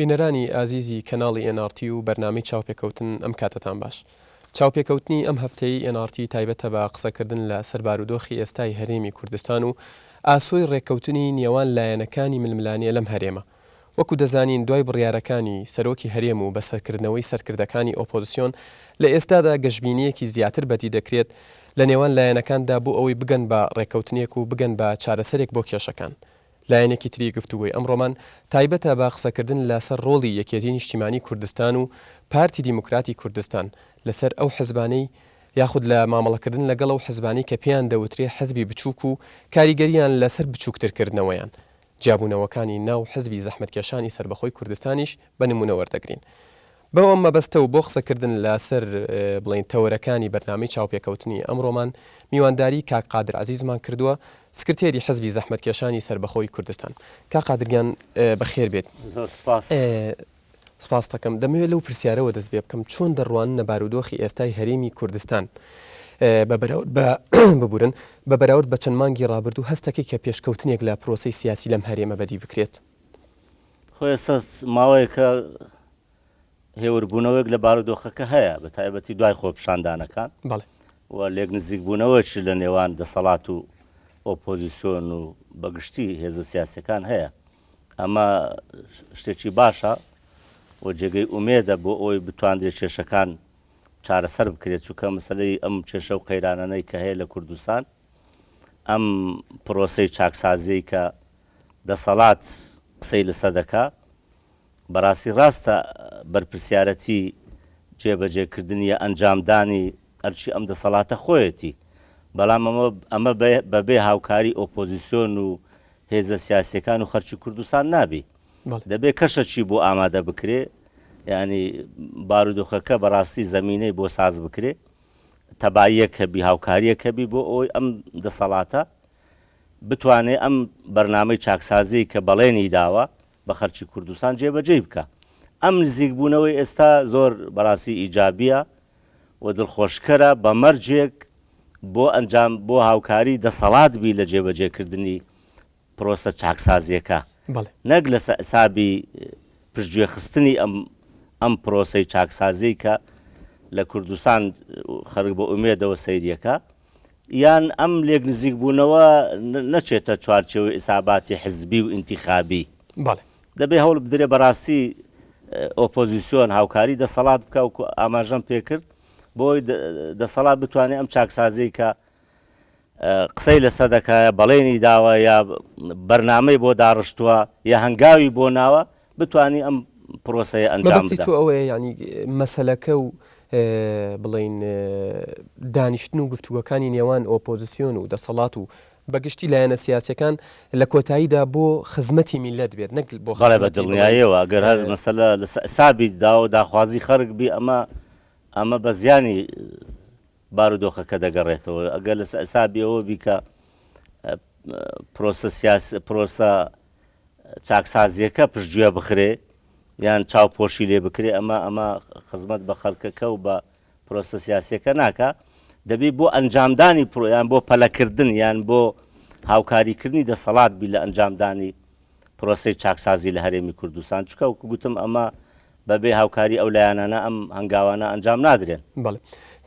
بینەرانی ئازیزی کەناڵی NRT و بەرنامەی چاوپێکەوتن ئەم کاتتان باش. چاوپێکەوتنی ئەم هەفتەی NRT تایبەتە بە قسەکردن لە سەربارودۆخی ئێستای هەرێمی کوردستان و ئاسۆی ڕێککەوتنی نێوان لایەنەکانی ململانیە لەم هەرێمە. وەکو دەزانین دوای بڕیارەکانی سەرۆکی هەرێم و بەسەرکردنەوەی سەرکردەکانی ئۆپۆزیسیۆن لە ئێستادا گەشببینیەکی زیاتر بەدی دەکرێت لە نێوان لایەنەکاندا بۆ ئەوەی بگەن بە ڕێککەوتنێک و بگەن بە چارەسەرێک بۆ کێشەکان. لایەنێکی تری گفتوگۆی ئەمڕۆمان تایبەتە بە قسەکردن لەسەر ڕۆڵی یەکێتی نیشتیمانی کوردستان و پارتی دیموکراتی کوردستان لەسەر ئەو حزبانەی یاخود لە مامەڵەکردن لەگەڵ ئەو حزبانی کە پێیان دەوترێ حزبی بچووک و کاریگەریان لەسەر بچووکترکردنەوەیان. جابوونەوەکانی ناو حزبی زەحمەتکێشانی سەربەخۆی کوردستانیش بە نمونە وەردەگرین. بەوە مەبەستە و بۆ قسەکردن لەسەر بڵین تەوەرەکانی بەرنامەی چاوپێکەوتنی ئەمڕۆمان میوانداری کاک قادر عەزیزمان کردووە، سکرتێری حزبی زەحمەتکێشانی سەربەخۆی کوردستان. کاک قادرگیان بەخێر بێت. سپاس دەکەم. دەمەوێت لەو پرسیارەوە دەست پێ بکەم چۆن دەڕوانە بارودۆخی ئێستای هەرێمی کوردستان ببورن بە بەراورد بە چەند مانگی ڕابردوو هەستەکەی کە پێشکەوتنێک لە پرۆسەی سیاسی لەم هەرێمە بەدی بکرێت. خۆی ئێستا ماوەیەکە هێوربوونەوەیەک لە بارودۆخەکە هەیە، بە تایبەتی دوای خۆپیشاندانەکان و لێک نزیکبوونەوەیشی لە نێوان دەسەڵات و ئۆپۆزیسیۆن و بەگشتی هێزە سیاسەکان هەیە. ئەمە شتێکی باشە و جێگەی ئومێدە بۆ ئەوی بتوانرێت کێشەکان چارەسەر بکرێت، چونکە مەسەلەی ئەم کێشە و قەیرانانەی کە هەیە لە کوردستان، ئەم پرۆسەی چاکسازی کە دەسەڵات قسەی لەسەر دەکا، بەڕاستی ڕاستە بەرپرسیارەتی جێبەجێکردنی ئەنجامدانی ئەرچی ئەم دەسەڵاتە خۆیەتی، بەڵام ئەمە بەبێ هاوکاری ئۆپۆزیسیۆن و هێزە سیاسیەکان و خەرکی کوردستان نابی. دەبێت کەشەکی بۆ ئامادە بکرێ، ینی بارودۆخەکە بەڕاستی زەمینەی بۆ ساز بکرێ، تەباییەک هەبی، هاوکاریەک هەبی بۆ ئەوی ئەم دەسەڵاتە بتوانێت ئەم بەرنامەی چاکسازی کە بەڵێنی داوە بە خەرکی کوردستان جێبەجێ بکە. ئەم نزیکبوونەوەی ئێستا زۆر بەڕاستی ئیجابیە و دڵخۆشکەرە بە مەرجێک بۆ ئەنجام بۆ هاوکاری دەسەڵات بی لە جێبەجێکردنی پرۆسە چاکسازیەکە، نەک لە حسابی پشتگوێخستنی ئەم پرۆسەی چاکسازی کە لە کوردستان خەڵک بە ئومێدەوە سەیریەکە، یان ئەم لێک نزیکبوونەوە نەچێتە چوارچێوەی ئیساباتی حزبی و ئینتیخابی. دەبێ هەوڵ بدرێ بەڕاستی ئۆپۆزیسیۆن هاوکاری دەسەڵات بکە و ئاماژەم پێکرد بۆی دەسەڵات بتوانێت ئەم چاکسازی کە قسەی لەسەر دەکایە، بەڵێنی داوە یا بەرنامەی بۆ داڕشتووە یا هەنگاوی بۆ ناوە، بتوانی ئەم پرۆسەیە ئەنجام بدات. تو ئەوەیە ینی مەسەلەکە و بڵین دانیشتن و گفتوگەکانی نێوان ئۆپۆزیسیۆن و دەسەڵات و بەگشتی لایەنە سیاسیەکان لە کۆتاییدا بۆ خزمەتی میلەت بێت، نەک بۆ بەڵێ بە دڵنیاییەوە ئەگەر هەر مەسەلە لە سابی داوە داخوازی خەرک بی، ئەمە بە زیانی بارودۆخەکە دەگەڕێتەوە. ئەگەر لە سابیەوە بیکە پرۆسە چاکسازیەکە پشتگوێ بخرێ یان چاوپۆشی لێ بکرێ، ئەمە خزمەت بە خەڵکەکە و بە پرۆسە سیاسیەکە ناکە. دەبێت بۆ ئەنجامدانی یان بۆ پەلەکردن یان بۆ هاوکاریکردنی دەسەڵات بی لە ئەنجامدانی پرۆسەی چاکسازی لە هەرێمی کوردستان، چونکە وەکو گوتم ئەمە بەبێ هاوکاری ئەو لایەنانە ئەم هەنگاوانە ئەنجام نادرێن. بەڵێ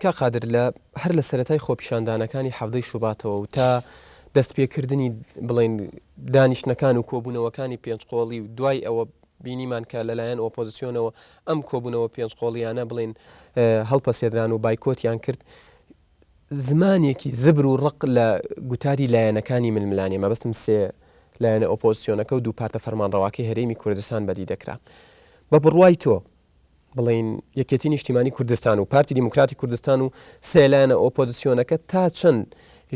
کا قادر هەر لە سەرەتای خۆپیشاندانەکانی حەڤدەی شوباتەوە و تا دەستپێکردنی بڵێن دانیشتنەکان و کۆبوونەوەکانی پێنجقۆڵی و دوای ئەوە بینیمان کە لەلایەن ئۆپۆزیسیۆنەوە ئەم کۆبوونەوە پێنجقۆڵیانە بڵێن هەڵپەسێدران و بایکۆتیان کرد، زمانێکی زبر و ڕق لە گوتاری لایەنەکانی ململانیە، مەبەستم سێ لایەنە ئۆپۆزیسیۆنەکە و دوو پارتە فەرمانڕەواکەی هەرێمی کوردستان بەدی دەکرا. بە بڕوای تۆ بڵین یەکێتی نیشتیمانی کوردستان و پارتی دیموکراتی کوردستان و سێ لایەنە ئۆپۆزیسیۆنەکە تا چەند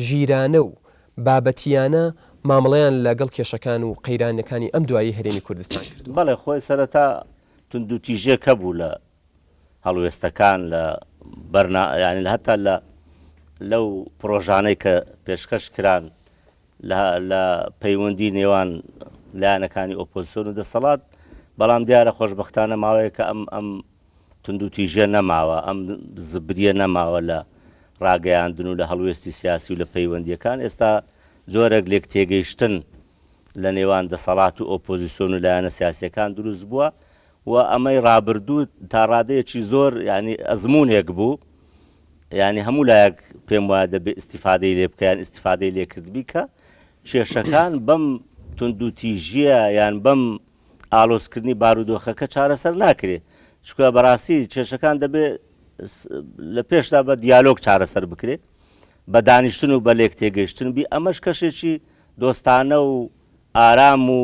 ژیرانە و بابەتیانە مامەڵەیان لەگەڵ کێشەکان و قەیرانەکانی ئەم دوایی هەرێمی کوردستان کردو؟ بەڵێ خۆی سەرەتا توندوتیژێکە بوو لە هەڵوێستەکان لە ینی هەتا لەو پرۆژانەی کە پێشکەش کران لە پەیوەندی نێوان لایەنەکانی ئۆپۆزیسیۆن و دەسەڵات، بەڵام دیارە خۆشبەختانە ماوەیە کە ئەم توندوتیژە نەماوە، ئەم زبریە نەماوە لە ڕاگەیاندن و لە هەڵوێستی سیاسی و لە پەیوەندیەکان. ئێستا زۆرێک لێک تێگەیشتن لە نێوان دەسەڵات و ئۆپۆزیسیۆن و لایەنە سیاسیەکان دروست بووە و ئەمەی ڕابردوو تا ڕادەیەکی زۆر ینی ئەزمونێک بوو ینی هەموو لایەک پێم وایە دەبێت ئیسیفادەی لێ بکەیان ئیسیفادەی لێکردبی کە کێشەکان بەم توندوتیژیە یان بەم ئالۆزکردنی بارودۆخەکە چارەسەر ناکرێت چکە بەڕاستی کێشەکان دەبێت لە پێشدا بە دیالۆگ چارەسەر بکرێت بە دانیشتن و بە لێک تێگەیشتن بی ئەمەش کەشێکی دۆستانە و ئارام و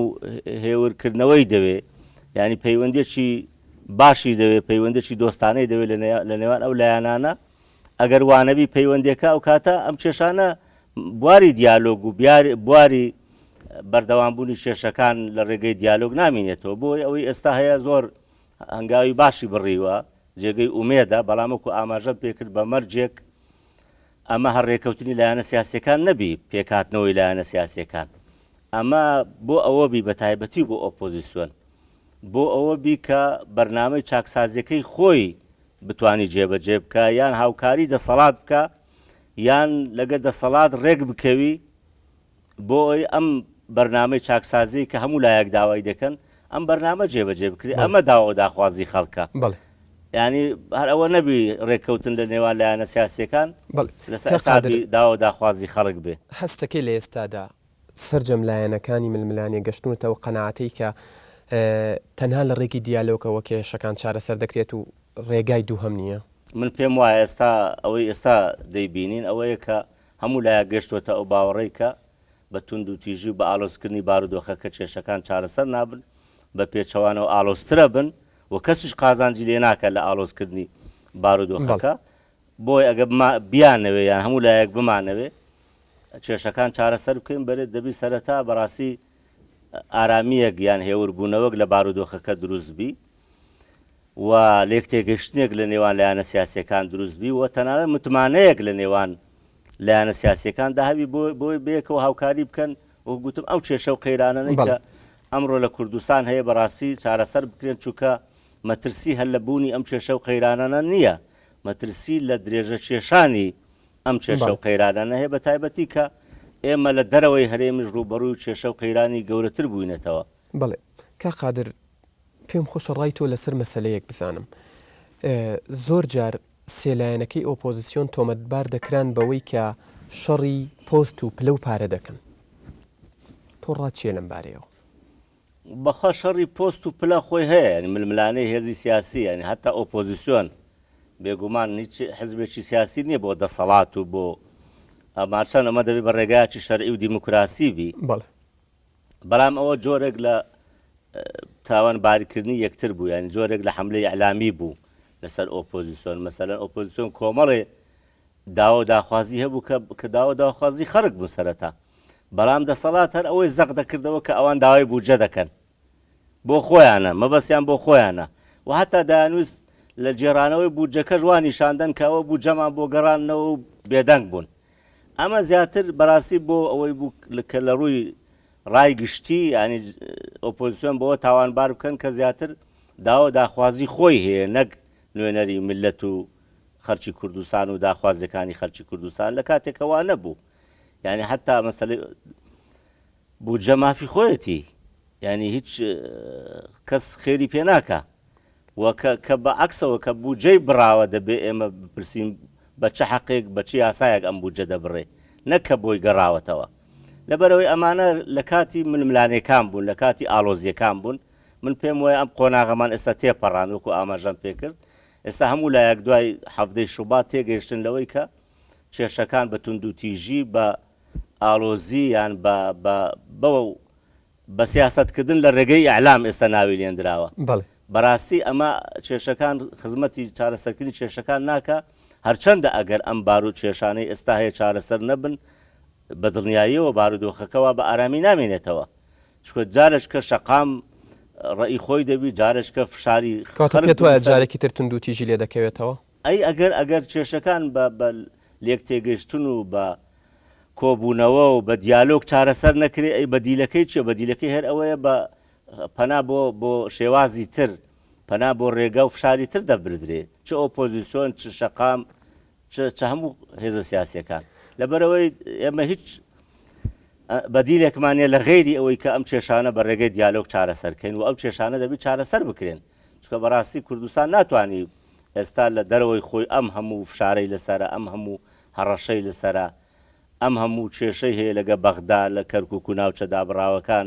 هێورکردنەوەی دەوێت ینی پەیوەندێکی باشی دەوێت پەیوەندێکی دۆستانەی دەوێت لە نێوان ئەو لایەنانە ئەگەر وانەبی پەیوەندێکە ئەو کاتە ئەم کێشانە بواری دیالۆگ و بواری بەردەوامبوونی کێشەکان لە ڕێگەی دیالۆگ نامێنێتەوە بۆی ئەوەی ئێستا هەیە زۆر هەنگاوی باشی بڕیوە جێگەی ئومێدە بەڵامەکو ئاماژە پێکرد بە مەرجێک ئەمە هەڕێکەوتنی لایەنە سیاسیەکان نەبی پێکهاتنەوەی لایەنە سیاسیەکان ئەمە بۆ ئەوە بی بە تایبەتی بۆ ئۆپۆزیسیۆن بۆ ئەوە بی کە بەرنامەی چاکسازیەکەی خۆی بتوانی جێبەجێ بکە یان هاوکاری دەسەڵات بکە یان لەگە دەسەڵات ڕێک بکەوی بۆ ئەوەی ئەم بەرنامەی چاکسازی کە هەموو لایەک داوای دەکەن ئەم بەرنامە جێبەجێ بکرێت ئەمە داوا داخوازی خەڵکە ینی هەر ئەوە نەبی ڕێککەوتن لە نێوان لایەنە سیاسیەکان لەسەر حسابی داوا داخوازی خەڵک بێ هەستەکەی لە ئێستادا سەرجەم لایەنەکانی ململانێ گەشتونەتەوە قەناعەتەی کە تەنها لە ڕێگی دیالۆگەوە کێشەکان چارەسەر دەکرێت و ڕێگای دووهەم نییە من پێم وایە ئێستا ئەوەی ئێستا دەیبینین ئەوەیە کە هەموو لایەک گەشتوەتە ئەو باوەڕەی کە بە تونند و تیژی بە ئالۆزکردنی بارودۆخەکە کێشەکان چارەسەر نابن بە پێچەوانەوە ئالۆزترە بن و کەسیش قازانجی لێ ناکە لە ئالۆزکردنی بارودۆخەکە بۆی ئەگە بیانەوێ یان هەموو لایەک بمانەوێ کێشەکان چارەسەر بکەین بەرێت دەبی سەرەتا بەڕاستی ئارامیەک یان هێوربوونەوەک لە بارودۆخەکە دروستبی و لێک تێگەشتنێک لە نێوان لایەنە سیاسیەکان دروستبی و تەنانەت متمانەیەک لە نێوان لایەنە سیاسیەکان داهاوی بۆی بەیەکەوە هاوکاری بکەن و گوتم ئەو کێشە و قەیرانانەی کە ئەمڕۆ لە کوردستان هەیە بەڕاستی چارەسەر بکرێن چونکە مەترسی هەر لە بوونی ئەم کێشە و قەیرانانە نییە مەترسی لە درێژە کێشانی ئەم کێشە و قەیرانانە هەیە بە تایبەتی کە ئێمە لە دەرەوەی هەرێمیش ڕوبەڕووی کێشە و قەیرانی گەورەتر بووینەتەوە. بەڵێ کا قادر پێم خۆشە ڕای تۆ لەسەر مەسەلەیەک بزانم زۆر جار سێلایەنەکەی ئۆپۆزیسیۆن تۆمەتبار دەکران بەوەی کە شەڕی پۆست و پلە و پارە دەکەن تۆ ڕاچیە لەم بارەیەوە بەخوا شەڕی پۆست و پلە خۆی هەیە ینی ململانەی هێزی سیاسی ینی هەتا ئۆپۆزیسیۆن بێگومان هیچ حزبێکی سیاسی نییە بۆ دەسەڵات و بۆ ئەماچەند ئەمە دەبێت بە ڕێگایکی شەرعی و دیموکراسی بی بەڵام ئەوە جۆرێک لە تاوان باریکردنی یەکتر بوو ینی جۆرێک لە حملەی ئەعلامی بوو لەسەر ئۆپۆزیسیۆن مەسەلەن ئۆپۆزیسیۆن کۆمەڵێ داوا داخوازی هەبوو کە داوا داخوازی خەڵک بوو سەرەتا بەڵام دەسەڵات هەر ئەوەی زەق دەکردەوە کە ئەوان داوای بوجە دەکەن بۆ خۆیانە مەبەستیان بۆ خۆیانە و هەتا دەیانویست لە جێرانەوەی بوجەکە ژوانی شاندن کە ئەوە بوجەمان بۆ گەڕانەوە و بێدەنگ بوون ئەمە زیاتر بەڕاستی بۆ ئەوەی بوو کە لە ڕووی ڕای گشتی ینی ئۆپۆزیسیۆن بەوە تاوانبار بکەن کە زیاتر داوا داخوازی خۆی هەیە نەک نوێنەری ملەت و خەرکی کوردستان و داخوازیەکانی خەرکی کوردستان لە کاتێکەوە نەبوو ینی حتا مەسەلەی بوجە مافی خۆیەتی ینی هیچ کەس خێری پێ ناکە و کە بە عەکسەوە کە بوجەی بڕاوە دەبێ ئێمە بپرسین بە چه حەقێک بە چی یاسایەک ئەم بوجە دەبڕێ نەکە بۆی گەڕاوەتەوە لەبەرەوەی ئەمانە لە کاتی ململانەکان بوون لە کاتی ئالۆزیەکان بوون من پێم وایە ئەم قۆناغەمان ئێستا تێپەڕان وەکو ئاماژەم پێکرد ئێستا هەموو لایەک دوای هەفتەی شوبات تێگەیشتن لەوەی کە کێشەکان بە تونند و تیژی بە ئالۆزی یان بە سیاسەتکردن لە ڕێگەی ئەعلام ئێستا ناوی لێنراوە بەڕاستی ئەمە کێشەکان خزمەتی چارەسەرکردنی کێشەکان ناکە هەرچەندە ئەگەر ئەم بارو کێشانەی ئێستا هەیە چارەسەر نەبن بە دڵنیاییەوە بارودۆخەکەەوە بە ئارامی نامێنێتەوە چکە جارش کە شەقام ڕێی خۆی دەبی جارش کە فشاری وایە جارێکی تر تونند و تیژی لێ دەکەوێتەوە ئەی ئەگەر کێشەکان بە لێک تێگەیشتن و بە کۆبوونەوە و بە دیالۆگ چارەسەر نەکرێ ئەی بەدیلەکەی چێ بەدیلەکەی هەر ئەوەیە بە پەنا بۆ شێوازی تر پەنا بۆ ڕێگە و فشاری تر دەبردرێ چ ئۆپۆزیسیۆن چ شەقام چ هەموو هێزە سیاسیەکان لەبەرەوەی ئێمە هیچ بەدیلێکمانە لە غێری ئەوەی کە ئەم کێشانە بە ڕێگەی دیالۆگ چارەسەرکەین و ئەم کێشانە دەبی چارەسەر بکرێن چکە بەڕاستی کوردستان ناتوانانی ئێستا لە دەرەوەی خۆی ئەم هەموو فشارەی لەسرە ئەم هەموو هەڕەشەی لەسرە ئەم هەموو کێشەی هەیە لەگە بەغدا لە کەرکک و ناوچە دابڕاوەکان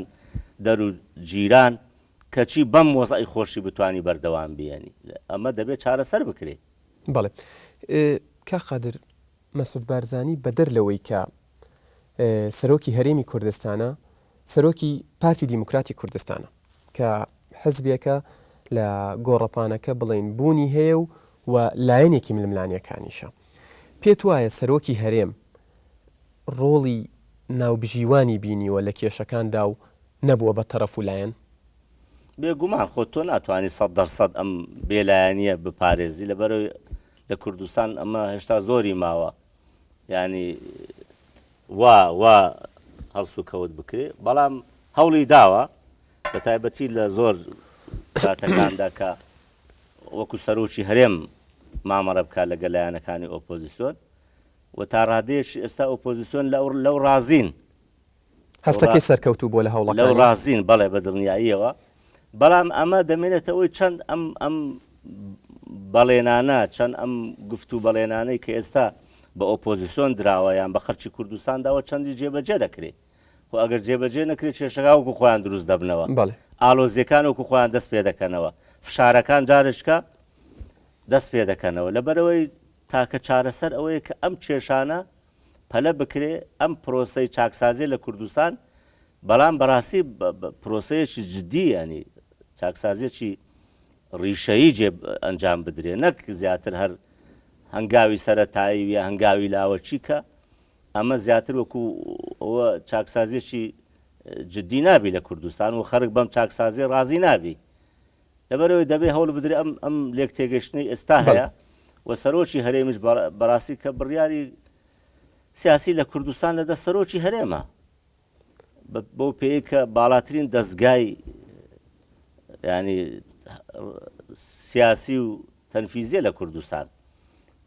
دەر و جیران کەچی بەم وەزعی خۆشی بتوانی بەردەوام بێنی ئەمە دەبێت چارەسەر بکرێت. بەڵێ کا قادر مەسعود بارزانی بەدەر لەوەی کە سەرۆکی هەرێمی کوردستانە سەرۆکی پارتی دیموکراتی کوردستانە کە حزبێکە لە گۆڕەپانەکە بڵێن بوونی هەیە و لایەنێکی ململانیەکانیشە پێت وایە سەرۆکی هەرێم ڕۆڵی ناوبژیوانی بینیوە لە کێشەکاندا و نەبووە بە تەرەف و لایەن؟ بێگومان خۆ تۆ ناتوانانی 100% ئەم بێلایەنیە بپارێزی لەبەرەوەی لە کوردستان ئەمە هێشتا زۆری ماوە ینی وا هەڵس و کەوت بکرێ بەڵام هەوڵی داوە بە تایبەتی لە زۆر کاتەکاندا کە وەکو سەرۆکی هەرێم مامەڕە بکات لەگەڵ لایەنەکانی ئۆپۆزیسیۆن و تا ڕادەیەکی ئێستا ئۆپۆزیسیۆن لەو ڕازین هەستەکەی سەرکەوتوو بۆ لە هەوڵەکان لەو ڕازین بەڵێ بە دڵنیاییەوە بەڵام ئەمە دەمێنێتەوەی چەند ئەم بەڵێنانە چەند ئەم گفتو بەڵێنانەی کە ئێستا بە ئۆپۆزیسیۆن دراوە یان بە خەڵکی کوردستانداوە چەندی جێبەجێ دەکرێت و ئەگەر جێبەجێ نەکرێت کێشەکە وەکو خۆیان دروست دەبنەوە ئالۆزیەکان وەکو خۆیان دەست پێ دەکەنەوە فشارەکان جارشکە دەست پێ دەکەنەوە لەبەرەوەی تاکە چارەسەر ئەوەیە کە ئەم کێشانە پەلە بکرێ ئەم پرۆسەی چاکسازی لە کوردستان بەڵام بەڕاستی پرۆسەیەکی جددی ینی چاکسازیەکی ڕیشەیی جێ ئەنجام بدرێ نەک زیاتر هەر هەنگاوی سەرەتایی یا هەنگاوی لاوەچی کە ئەمە زیاتر وەکو ئەوە چاکسازیەکی جددی نابی لە کوردستان و خەرک بەم چاکسازی ڕازی نابی لەبەرەوەی دەبێ هەوڵ بدرێ ئەم لێک تێگەشتنی ئێستا هەیە و سەرۆکی هەرێمیش بەڕاستی کە بڕیاری سیاسی لە کوردستان لەدەست سەرۆکی هەرێمە بۆ پێی کە باڵاترین دەستگای ینی سیاسی و تەنفیزیە لە کوردستان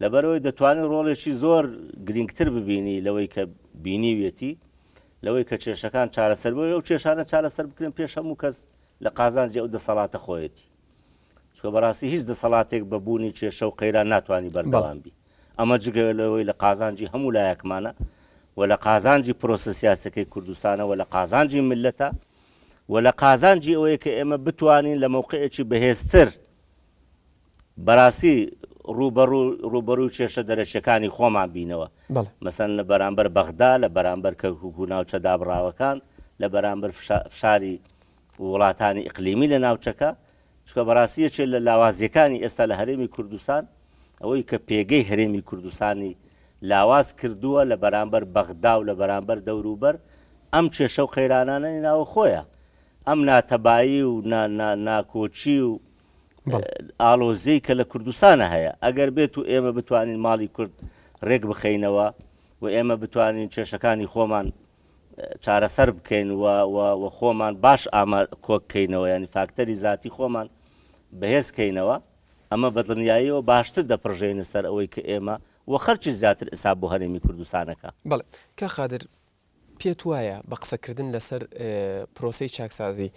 لەبەرەوەی دەتوانێت ڕۆڵێکی زۆر گرنگتر ببینی لەوەی کە بینیوێتی لەوەی کە کێشەکان چارەسەر بۆ ئەو کێشانە چارەسەر بکرێن پێش هەموو کەس لە قازانجی ئەو دەسەڵاتە خۆیەتی چکە بەڕاستی هیچ دەسەڵاتێک بەبوونی کێشە و قەیران ناتوانانی بەردەوام بی ئەمە جگە لەوەی لە قازانجی هەموو لایەکمانە و لە قازانجی پرۆسە سیاسەکەی کوردستانە و لە قازانجی ملەتە و لە قازانجی ئەوەیە کە ئێمە بتوانین لە مووقعێکی بەهێزتر بەڕاستی ڕوبەڕوو کێشە دەرەچەکانی خۆمان بینەوە مەسەن لە بەرامبەر بەغدا لە بەرامبەر کەرکوک و ناوچە دابڕاوەکان لە بەرامبەر فشاری وڵاتانی ئیقلیمی لە ناوچەکە چکە بەڕاستیەکێ لە لاوازیەکانی ئێستا لە هەرێمی کوردستان ئەوەی کە پێگەی هەرێمی کوردستانی لاواز کردووە لە بەرامبەر بەغدا و لە بەرامبەر دەوروبەر ئەم کێشە و قەیرانانەی ناوە خۆیە ئەم ناتەبایی و ناکۆچی و ئالۆزەی کە لە کوردستانە هەیە ئەگەر بێت و ئێمە بتوانین ماڵی کورد ڕێک بخەینەوە و ئێمە بتوانین کێشەکانی خۆمان چارەسەر بکەین و خۆمان باش کۆککەینەوە ینی فاکتەری ذاتی خۆمان بەهێزکەینەوە ئەمە بەدڵنیاییەوە باشتر دەپڕژێنە سەر ئەوەی کە ئێمە و خەرکی زیاتر ئێستا بۆ هەرێمی کوردستانەکە. بەڵێ کا قادر پێت وایە بە قسەکردن لەسەر پرۆسەی چاکسازی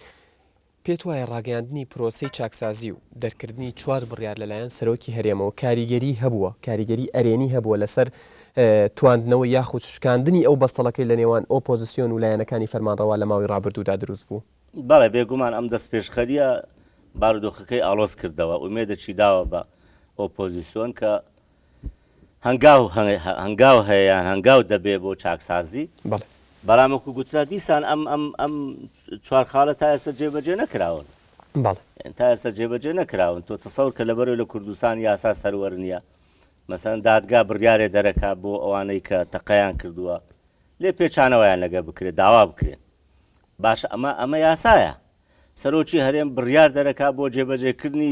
پێت وایە ڕاگەیاندنی پرۆسەی چاکسازی و دەرکردنی 4 بڕیار لەلایەن سەرۆکی هەرێمەوە کاریگەری هەبووە کاریگەری ئەرێنی هەبووە لەسەر تواندنەوە یاخود شکاندنی ئەو بەستەڵەکەی لە نێوان ئۆپۆزیسیۆن و لایەنەکانی فەرمانڕەوا لە ماوەی ڕابردوودا دروست بوو؟ بەڵێ بێگومان ئەم دەست پێشخەریە بارودۆخەکەی ئاڵۆز کردەوە ئومێدەچی داوە بە ئۆپۆزیسیۆن کە هەنگاو هەیەیان هەنگاو دەبێ بۆ چاکسازی بەڵامەکو گوترا دیسان ئەم 4 خاڵە تا ئێستا جێبەجێ نەکراون تا ئێستا جێبەجێ نەکراون تۆ تەسەور کە لەبەرەوەی لە کوردستان یاسا سەروەر نییە مەسەن دادگا بڕیارێ دەرەکا بۆ ئەوانەی کە تەقەیان کردووە لێ پێچانەوەیان لەگە بکرێت داوا بکرێن باشە ئەمە یاسایە سەرۆکی هەرێم بڕیار دەرەکا بۆ جێبەجێکردنی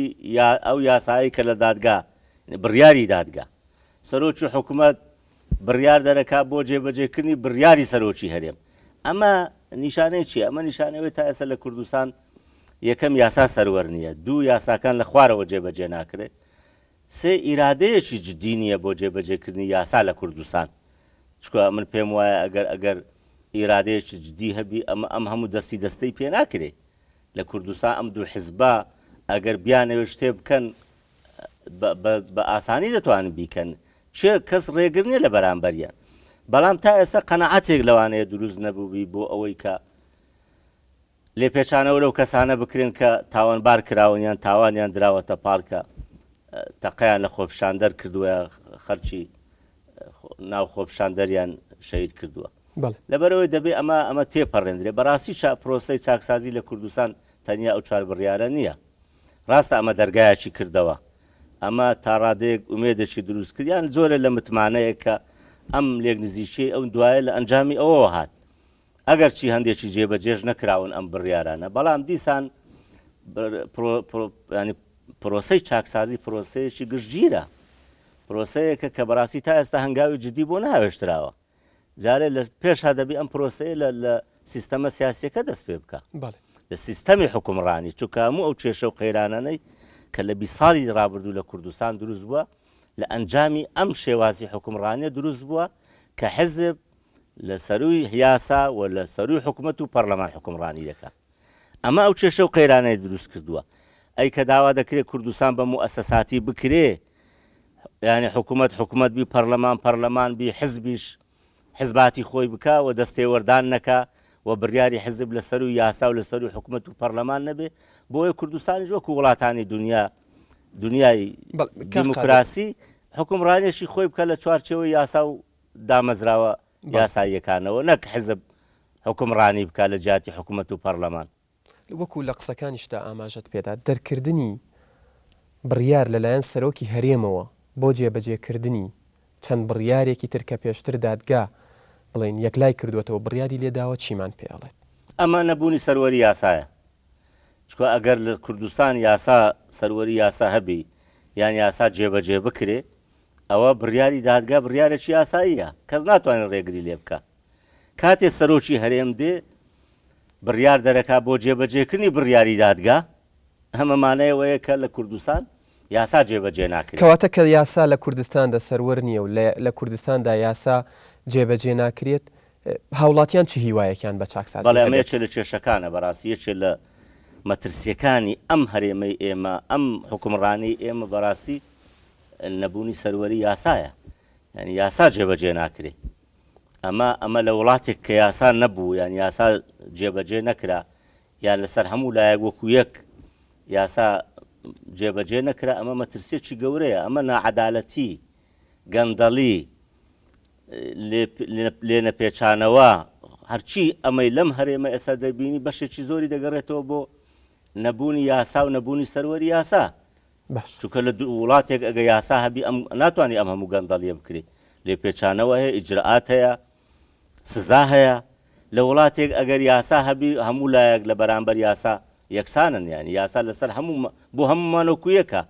ئەو یاسایی کە لە دادگا بڕیاری دادگا سەرۆکی حکوومەت بڕیار دەرەکا بۆ جێبەجێکردنی بڕیاری سەرۆکی هەرێم ئەمە نیشانەی چیە؟ ئەمە نیشانەوەی تا ئێستا لە کوردستان یەکەم یاسا سەروەر نییە 2 یاساکان لە خوارەوە جێبەجێ ناکرێت 3 ئیرادەیەکی جددی نییە بۆ جێبەجێکردنی یاسا لە کوردستان چکە من پێم وایە ئەگەر ئیرادەیەکی جددی هەبی ئەم هەموو دەستی دەستەی پێ ناکرێت لە کوردستان ئەم 2 حزبا ئەگەر بیانەوێت شتێ بکەن بە ئاسانی دەتوانن بیکەن چێ کەس ڕێگر نییە لە بەرامبەریان بەڵام تا ئێستا قەنەعەتێک لەوانەیە دروست نەبووبی بۆ ئەوەی کە لێپێچانەوە لەو کەسانە بکرێن کە تاوانبار کراونیان تاوانیان دراوەتە پارکە تەقەیان لە خۆپیشاندەر کردووە خەرچی ناو خۆپیشاندەریان شەهید کردووە لەبەرەوەی دەبێت ئەمە تێپەڕێنرێ بەڕاستی پرۆسەی چاکسازی لە کوردستان تەنیا ئەو چوار بڕیارە نییە ڕاستە ئەمە دەرگایەکی کردەوە ئەمە تا ڕادەیەک ئومێدێکی دروست کردیان زۆرە لە متمانەیە کە ئەم لێک نزیکەی ئەو دوایە لە ئەنجامی ئەوەوە هات ئەگەر چی هەندێکی جێبەجێژ نەکراون ئەم بڕیارانە بەڵام دیسان پرۆسەی چاکسازی پرۆسەیەکی گشتگیرە پرۆسەیەکە کە بەڕاستی تا ئێستا هەنگاوی جدی بۆ ناوێشتراوە جارێ لە پێشا دەبێ ئەم پرۆسەیە لە سیستەمە سیاسیەکە دەست پێ بکە لە سیستەمی حکومڕانی چونکە هەموو ئەو کێشە و قەیرانانەی کە لە 20 ساڵی ڕابردوو لە کوردستان دروست بووە لە ئەنجامی ئەم شێوازی حکومڕانیە دروست بووە کە حزب لە سەروی یاسا و لە سەروی حکوومەت و پەرلەمان حکومڕانی دەکات ئەمە ئەو کێشە و قەیرانەی دروست کردووە ئەی کە داوا دەکرێت کوردستان بە موئەسەساتی بکرێ یعنی حکوومەت بی پەرلەمان بی حزبیش حزباتی خۆی بکە و دەستێوەردان نەکا و بڕیاری حزب لە سەروی یاسا و لە سەروی حکوومەت و پەرلەمان نەبێ بۆیە کوردستانی وەکو وڵاتانی دنیای دیموکراسی حکومڕانیەشی خۆی بکە لە چوارچێوەی یاسا و دامەزراوە یاساییەکانەوە نەک حزب حکومڕانی بکە لە جیاتی حکوومەت و پەرلەمان وەکو لە قسەکانیشدا ئاماژەت پێدا دەرکردنی بڕیار لەلایەن سەرۆکی هەرێمەوە بۆ جێبەجێکردنی چەند بڕیارێکی ترکە پێشتر دادگا بڵێن یەکلای کردوێتەوە بڕیاری لێداوە چیمان پێڵێت ئەمە نەبوونی سەروەری یاسایە چکە ئەگەر لە کوردستان یاسا سەروەری یاسا هەبی یان یاسا جێبەجێ بکرێ ئەوە بڕیاری دادگا بڕیارێکی یاساییە کەس ناتوانێت ڕێگری لێ بکە کاتێ سەرۆکی هەرێم دێ بڕیار دەرەکا بۆ جێبەجێکردنی بڕیاری دادگا هەمەمانەیەوەیە کە لە کوردستان یاسا جێبەجێ ناکرێت کەواتە کە یاسا لە کوردستاندا سەروەر نییە و لە کوردستاندا یاسا جێبەجێ ناکرێت هاوڵاتیان چی هیوایەکیان بە چاکسازی بەڵێ ئەمە یەکێ لە کێشەکانە بەڕاستی یەکێ لە مەترسیەکانی ئەم هەرێمەی ئێمە ئەم حکومڕانەی ئێمە بەڕاستی نەبوونی سەروەری یاسایە یعنی یاسا جێبەجێ ناکرێت ئەمە لە وڵاتێک کە یاسا نەبوو یان یاسا جێبەجێ نەکرا یان لەسەر هەموو لایەک وەکو یەک یاسا جێبەجێ نەکرا ئەمە مەترسیەکی گەورەیە ئەمە ناعەدالەتی گەندەڵی لێنەپێچانەوە هەرچی ئەمەی لەم هەرێمە ئێستا دەبینی بەشێکی زۆری دەگەڕێتەوە بۆ نەبوونی یاسا و نەبوونی سەروەری یاسا چونکە لە وڵاتێک ئەگە یاسا هەبی ناتوانانی ئەم هەموو گەندەڵیە بکرێت لێپێچانەوە هەیە ئیجرئات هەیە سزا هەیە لە وڵاتێک ئەگەر یاسا هەبی هەموو لایەک لە بەرامبەر یاسا یەکسانن یانی یاسا لەسەر بۆ هەمومانەوەکو یەکە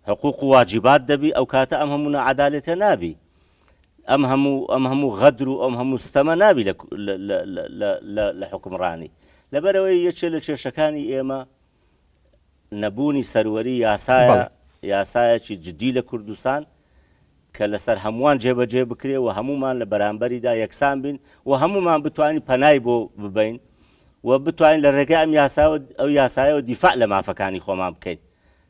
حقوق و واجبات دەبی ئەو کاتە ئەم هەموو نەعەدالەتە نابی ئەم هەموو غەدر و ئەم هەموو ستەمە نابی لە حکومڕانی لەبەرەوەی یەکێ لە کێشەکانی ئێمە نەبوونی سەروەری یاسایەکی جدی لە کوردستان کە لەسەر هەمووان جێبەجێ بکرێ و هەمومان لە بەرامبەریدا یەکسان بین و هەمومان بتوانین پەنای بۆ ببین و بتوانین لە ڕێگای ئەو یاسایەوە دیفاع لە مافەکانی خۆمان بکەین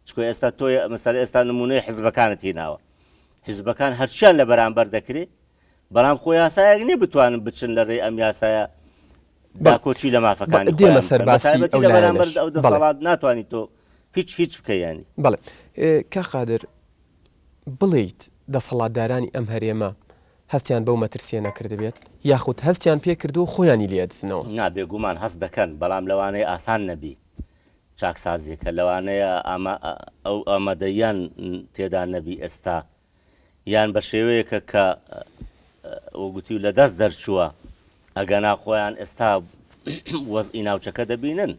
چکۆ ئێستا تۆ مەسەلە ئێستا نمونەی حزبەکانت هێناوە حزبەکان هەرچیان لە بەرامبەر دەکرێت بەڵام خۆ یاسایەک نیە بتوانن بچن لە ڕێی ئەم یاسایە داکۆچی لە مافەکانی دێمە سەرباسی لە بەرامبەر ئەو دەسەڵات ناتوانیت تۆ هیچ بکەیانی بەڵێ کا قادر بڵیت دەسەڵاتدارانی ئەم هەرێمە هەستیان بەو مەترسیە نەکردبێت یاخود هەستیان پێکردو خۆیانی لێدزنەوە نابێگومان هەست دەکەن بەڵام لەوانەیە ئاسان نەبی چاکسازیەکە لەوانەیە ئەو ئامادەیان تێدا نەبی ئێستا یان بە شێوەیەکە کە وەگوتی لە دەست دەرچووە ئەگەنا خۆیان ئێستا وەزئی ناوچەکە دەبینن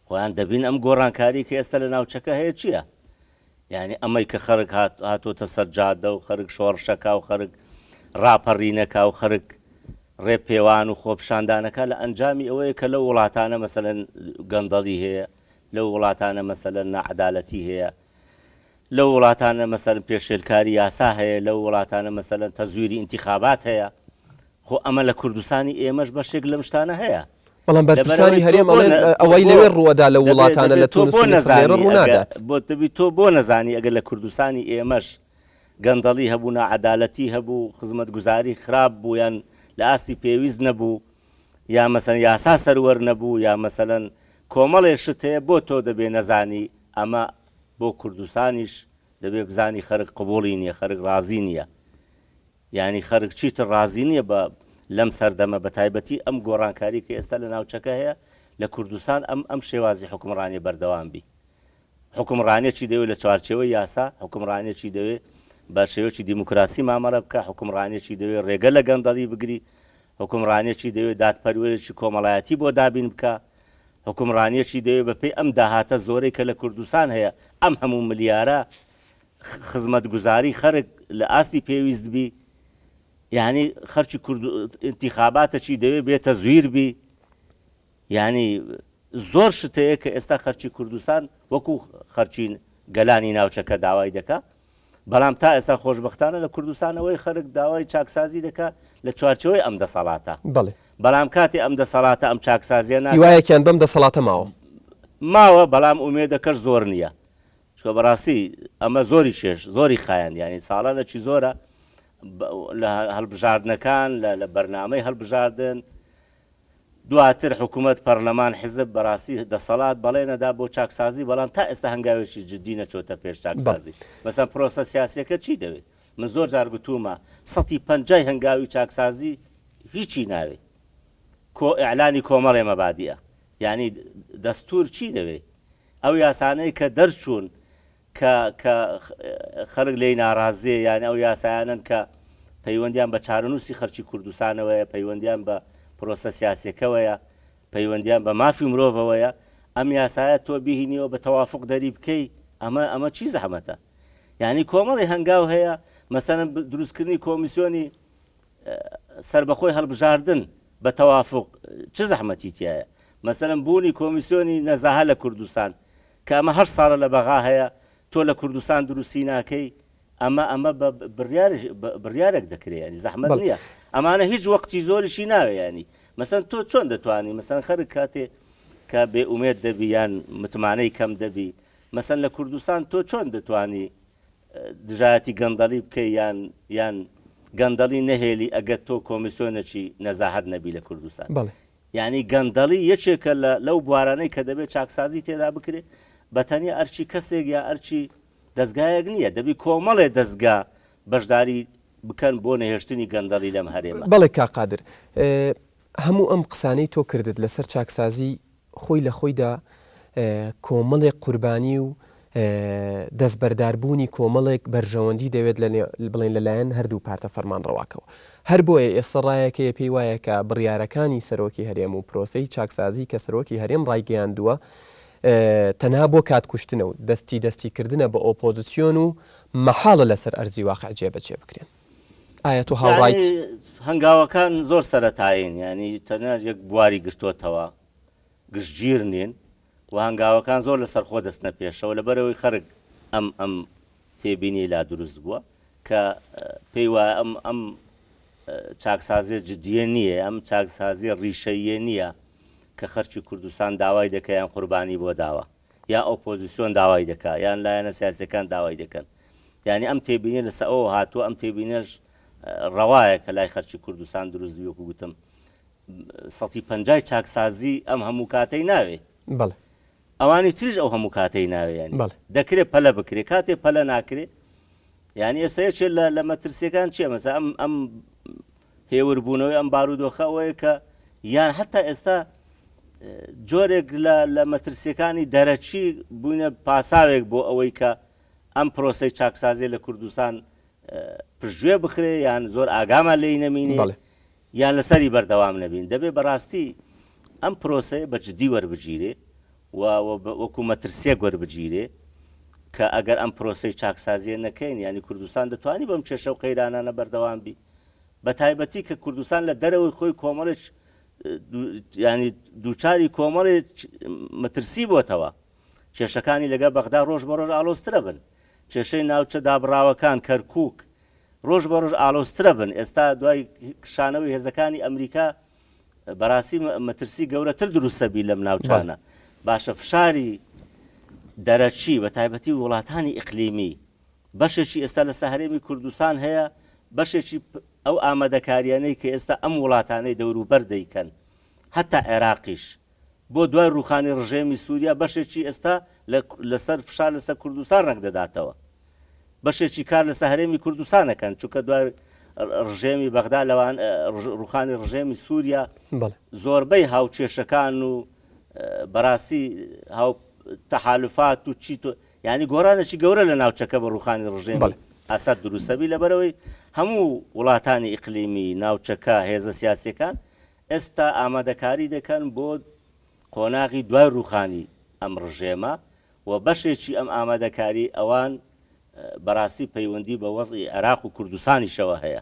خۆیان دەبین ئەم گۆڕانکاری کە ئێستا لە ناوچەکە هەیە چییە یعنی ئەمەی کە خەرک هاتۆتە سەر جادە و خەرک شۆڕشەکە و خەرک ڕاپەڕینەکە و خەرک ڕێپێوان و خۆپشاندانەکە لە ئەنجامی ئەوەیە کە لە وڵاتانە مەسەلەن گەندەڵی هەیە لە وڵاتانە مەسەلەن نەعەدالەتی هەیە لە وڵاتانە مەسەلەن پێشێلکاری یاسا هەیە لە وڵاتانە مەسەلەن تەزویری ئینتیخابات هەیە خۆ ئەمە لە کوردستانی ئێمەش بەشێک لەم شتانە هەیە بەڵام بەرپرسانی هەرێم ئەوەی لەوێ ڕووەدا لە وڵاتانە لە تونس و میسر ڕوونادات. بۆ دەبی تۆ بۆ نەزانی ئەگەر لە کوردستانی ئێمەش گەندەڵی هەبوو، نەعەدالەتی هەبوو، خزمەتگوزاری خراپ بوو، یان لە ئاستی پێویست نەبوو، یا مەسەن یاسا سەروەر نەبوو، یا مەسەلەن کۆمەڵێ شت هەیە بۆ تۆ دەبێ نەزانی. ئەمە بۆ کوردستانیش دەبێ بزانی خەرق قبوڵی نییە، خەرق ڕازی نییە، یعنی خەرق چیتر ڕازی نییە بە لەم سەردەمە بە تایبەتی ئەم گۆڕانکاری کە ئێستا لە ناوچەکە هەیە لە کوردستان ئەم شێوازی حکومڕانی بەردەوام بی. حکومڕانێکی دەوێت لە چوارچێوەی یاسا، حکومڕانێکی دەوێت بە شێوەیەکی دیموکراسی مامەرە بکە، حکومڕانێکی دەوێت ڕێگە لە گەندەڵی بگری، حکومڕانێکی دەوێت دادپەروەرێکی کۆمەڵایەتی بۆ دابین بکە، حکومڕانێکی دەوێت بەپێی ئەم داهاتە زۆرەی کە لە کوردستان هەیە ئەم هەموو ملیارە خزمەتگوزاری خەرق لە ئاستی پێویست بی، یعنی خەرچی انتیخاباتەکی دەوێت بێتە زویر بی. یعنی زۆر شتەیە کە ئێستا خەرچی کوردستان وەکو خەرچین گەلانی ناوچەکە داوای دەکا، بەڵام تا ئێستا خۆشبەختانە لە کوردستانەوەی خەرق داوای چاکسازی دەکا لە چوارچەوەی ئەم دەسەڵاتە. بەڵام کاتی ئەم دەسەڵاتە ئەم چاکسازیە هیوایەکیان بەم دەسەڵاتە ماوە، بەڵام ئومێدەکەش زۆر نییە، چکە بەڕاستی ئەمە زۆری شێش زۆری خایەن، یعنی ساڵانەکی زۆرە لە هەڵبژاردنەکان لە بەرنامەی هەڵبژاردن، دواتر حکوومەت پەرلەمان حزب بەڕاستی دەسەڵات بەڵێنەدا بۆ چاکسازی، بەڵام تا ئێستا هەنگاوێکی جددی نەچۆتە پێش چاکسازی. مەسەن پرۆسە سیاسیەکە چی دەوێت؟ من زۆر جار گوتومە 150 هەنگاوی چاکسازی هیچی ناوێ، ئیعلانی کۆمەڵێ مەبادیە، یعنی دەستور چی دەوێت؟ ئەو یاسانەی کە دەرچوون کە خەرق لێی ناڕازیە، یعنی ئەو یاسایانن کە پەیوەندیان بە چارەنووسی خەرچی کوردستانەوەیە، پەیوەندیان بە پرۆسە سیاسیەکەوەیە، پەیوەندیان بە مافی مرۆڤەوەیە، ئەم یاسایە تۆ بیهینیەوە بە تەوافق دەری بکەی، ئەمە چی زەحمەتە؟ یعنی کۆمەڵی هەنگاو هەیە، مەسەن دروستکردنی کۆمیسیۆنی سەربەخۆی هەڵبژاردن بە تەوافق چ زەحمەتی تایە؟ مەسەن بوونی کۆمیسیۆنی نەزاهە لە کوردستان کە ئەمە هەر ساڵە لە بەغا هەیە، تۆ لە کوردستان دروستی ناکەی، ئەمە بڕیارێک دەکرێت، ینی زەحمەت نییە. ئەمانە هیچ وەقتی زۆریشی ناوێ، ینی مەسەن تۆ چۆن دەتوانی مەسەن خەرق کاتێ کە بێ ئومێد دەبی یان متمانەی کەم دەبی، مەسەن لە کوردستان تۆ چۆن دەتوانی دژایەتی گەندەڵی بکەی یان گەندەڵی نەهێلی ئەگەر تۆ کۆمیسیۆنێکی نەزاهەت نەبی لە کوردستان؟ یعنی گەندەڵی یەکێکە لەو بوارانەی کە دەبێت چاکسازی تێدا بکرێت، بەتەنیا ئەرچی کەسێک یا ئەرچی دەستگایەک نییە، دەبی کۆمەڵێ دەستگا بەشداری بکەن بۆ نەهێشتنی گەندەڵی لەم هەرێمە. بەڵێ کا قادر، هەموو ئەم قسانەی تۆ کردت لەسەر چاکسازی خۆی لە خۆیدا کۆمەڵێک قوربانی و دەستبەرداربوونی کۆمەڵێک بەرژەوەندی دەوێت بڵێن لەلایەن هەردوو پارتە فەرمانڕەواکەوە. هەر بۆیە ئێستا ڕایەکەیە پێی وایە کە بڕیارەکانی سەرۆکی هەرێم و پرۆسەی چاکسازی کە سەرۆکی هەرێم ڕایگەیاندووە تەنها بۆ کاتکوشتنە و دەستیکردنە بە ئۆپۆزیسیۆن و مەحاڵە لەسەر ئەرزی واقع جێبەجێ بکرێن. ئایا تۆ هاوڕایت؟ هەنگاوەکان زۆر سەرەتایین، ینی تەنیا یەک بواری گرتوۆتەوە، گشتگیر نین و هەنگاوەکان زۆر لەسەر خۆ دەستنە پێشەوە لەبەرەوەی خەرق ئەم تێبینی لا دروست بووە کە پێی وایە ئەم چاکسازیە جدیە نییە، ئەم چاکسازیە ڕیشەیە نییە کە خەرچی کوردستان داوای دەکە یان قوربانی بۆ داوە، یا ئۆپۆزیسیۆن داوای دەکا، یان لایەنە سیاسەکان داوای دەکەن. یعنی ئەم تێبینی لەسەر ئەوە هاتووە، ئەم تێبینەش ڕەوایە کە لای خەرچی کوردستان دروست بی، وەکو گوتم 150 چاکسازی ئەم هەموو کاتەی ناوێ، ئەوانی تریش ئەو هەموو کاتەی ناوێ، ینی دەکرێت پەلە بکرێت، کاتێ پەلە ناکرێت. یعنی ئێستا یەکێ لە مەترسیەکان چییە؟ مەسا ئەم هێوربوونەوەی ئەم بارودۆخە ئەوەیە کە یان حتا ئێستا جۆرێک لە مەترسیەکانی دەرەچی بووینە پاساوێک بۆ ئەوەی کە ئەم پرۆسەی چاکسازی لە کوردستان پشتگوێ بخرێ، یان زۆر ئاگامان لێی نەمینێ، یان لەسەری بەردەوام نەبین. دەبێت بەڕاستی ئەم پرۆسەیە بە جددی وەربگیرێ و وەکو مەترسیەک وەربگیرێ کە ئەگەر ئەم پرۆسەی چاکسازیە نەکەین، ینی کوردستان دەتوانی بەم کێشە و قەیرانانە بەردەوام بی، بە تایبەتی کە کوردستان لە دەرەوەی خۆی کۆمەڵێک ینی دووچاری کۆمەڵی مەترسی بۆتەوە، کێشەکانی لەگە بەغدا ڕۆژ بە ڕۆژ ئالۆسترە بن، کێشەی ناوچە دابڕاوەکان کەرکووک ڕۆژ بە ڕۆژ ئالۆسترە بن. ئێستا دوای کشانەوەی هێزەکانی ئەمریکا بەڕاستی مەترسی گەورەتر دروستەبی لەم ناوچانە باشە فشاری دەرەچی بە تایبەتی وڵاتانی ئیقلیمی بەشێکی ئێستا لە سەهرێمی کوردستان هەیە بەشێکی ئەو ئامادەکاریانەی کە ئێستا ئەم وڵاتانەی دەوروبەر دەیکەن هەتا عێراقیش بۆ دوای ڕوخانی ڕژێمی سووریا بەشێکی ئێستا لەسەر فشار لەسەر کوردستان ڕنگ دەداتەوە بەشێکی کار لە سەهرێمی کوردستانەکەن چونکە دوای ڕژێمی بەغدا لەوان ڕوخانی ڕژێمی سووریا زۆربەی هاوچێشەکان و بەڕاستی تەحالوفات و چیت یعنی گۆرانێکی گەورە لە ناوچەکە بە ڕوخانی ڕژێمی ئاساد دروستەبی لەبەرەوەی هەموو وڵاتانی ئیقلیمی ناوچەکە هێزە سیاسیەکان ئێستا ئامادەکاری دەکەن بۆ قۆناغی دوای ڕوخانی ئەم ڕژێمە و بەشێکی ئەم ئامادەکاری ئەوان بەڕاستی پەیوەندی بە وەزعی عێراق و کوردستانیشەوە هەیە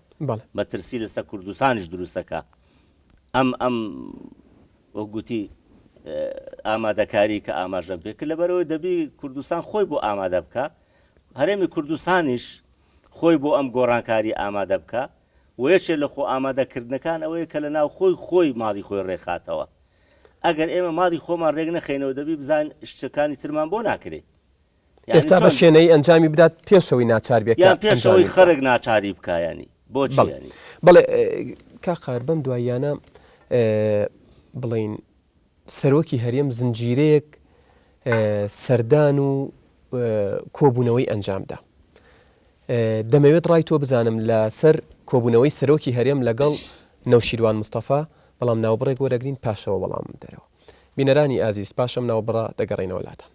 مەترسی لەسەر کوردستانیش دروستەکە ئەم وەگوتی ئامادەکاری کە ئاماژە بێت لەبەرەوەی دەبی کوردستان خۆی بۆ ئامادە بکە هەرێمی کوردستانیش خۆی بۆ ئەم گۆڕانکاری ئامادە بکە و یەکێ لە خۆ ئامادەکردنەکان ئەوەیە کە لە ناو خۆی ماڵی خۆی ڕێخاتەوە ئەگەر ئێمە ماڵی خۆمان ڕێک نەخێنەوە دەبی بزان شتەکانی ترمان بۆ ناکرێت ئێستا بە شوێنەی ئەنجامی بدات پێشەوەی ناچار بێت یان پێشەوەی خەرج ناچاری بکایانی بۆچی بەڵێ کاقار بەم دواییانە بڵین سەرۆکی هەرێم زنجیرەیەک سەردان و کۆبوونەوەی ئەنجامدا دەمەوێت ڕای تۆ بزانم لە سەر کۆبوونەوەی سەرۆکی هەرێم لەگەڵ نەوشیروان مستەفا بەڵام ناوبڕێک وەرەگرین پاشەوە وەڵام دەرەوە بینەرانی ئازیز پاشەم ناوبڕە دەگەڕێنەوە لاتە